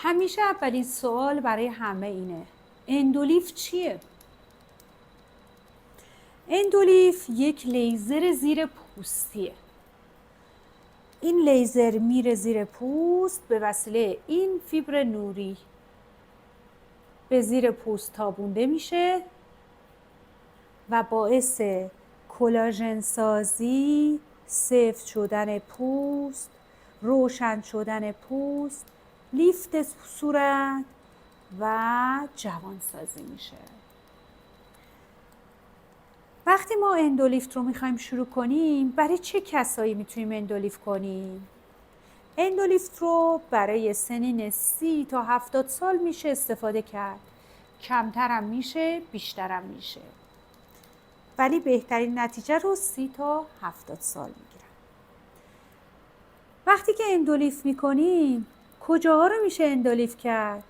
همیشه اولین سوال برای همه اینه، اندولیف چیه؟ اندولیف یک لیزر زیر پوستیه. این لیزر میره زیر پوست، به وسیله این فیبر نوری به زیر پوست تابونده میشه و باعث کلاژن سازی، سفت شدن پوست، روشن شدن پوست، لیفت صورت و جوانسازی میشه. وقتی ما اندولیفت رو میخوایم شروع کنیم، برای چه کسایی میتونیم اندولیفت کنیم؟ اندولیفت رو برای سنین 30 تا 70 سال میشه استفاده کرد. کمترم میشه، بیشترم میشه. ولی بهترین نتیجه رو 30 تا 70 سال میگیرن. وقتی که اندولیفت میکنیم، کجاها رو میشه اندولیفت کرد؟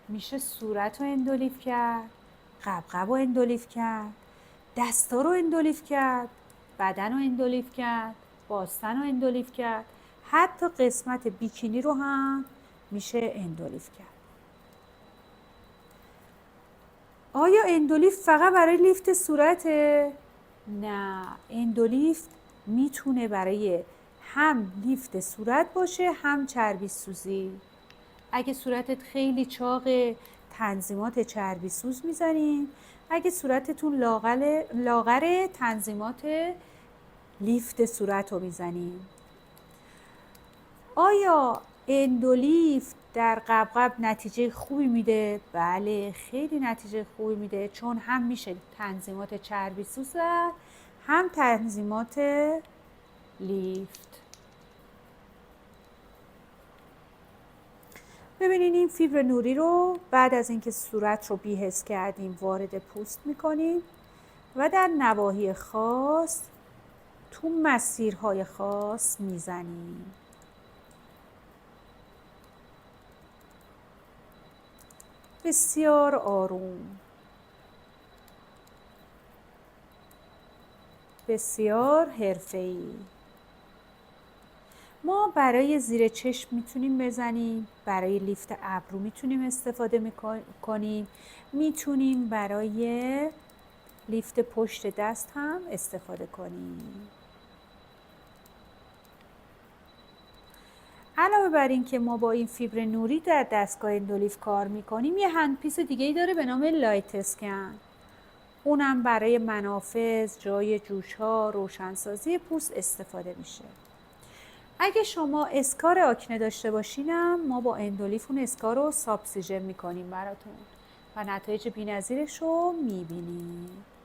میشه صورت رو اندولیفت کرد، قبقب رو اندولیفت کرد، دستا رو اندولیفت کرد، بدن رو اندولیفت کرد، باستن رو اندولیفت کرد، حتی قسمت بیکینی رو هم میشه اندولیفت کرد. آیا اندولیفت فقط برای لیفت صورته؟ نه، اندولیفت میتونه برای هم لیفت صورت باشه هم چربی سوزی. اگه صورتت خیلی چاقه، تنظیمات چربی سوز میزنیم. اگه صورتتون لاغره، تنظیمات لیفت صورت رو میزنیم. آیا اندولیفت در قبقب نتیجه خوبی میده؟ بله، خیلی نتیجه خوبی میده، چون هم میشه تنظیمات چربی سوز هم تنظیمات لیفت. ببینین این فیبر نوری رو بعد از اینکه صورت رو بی‌حس کردیم وارد پوست میکنیم و در نواحی خاص تو مسیرهای خاص میزنیم. بسیار آروم، بسیار حرفه‌ای. ما برای زیر چشم میتونیم بزنیم، برای لیفت ابرو میتونیم استفاده کنیم، میتونیم برای لیفت پشت دست هم استفاده کنیم. علاوه بر این که ما با این فیبر نوری در دستگاه اندولیفت کار میکنیم، یه هندپیس دیگه ای داره به نام لایت اسکن. اونم برای منافذ، جای جوش‌ها، روشنسازی پوست استفاده میشه. اگه شما اسکار آکنه داشته باشینم، ما با اندولیفت اون اسکار رو سابسیژن میکنیم براتون و نتایج بی‌نظیرش رو میبینید.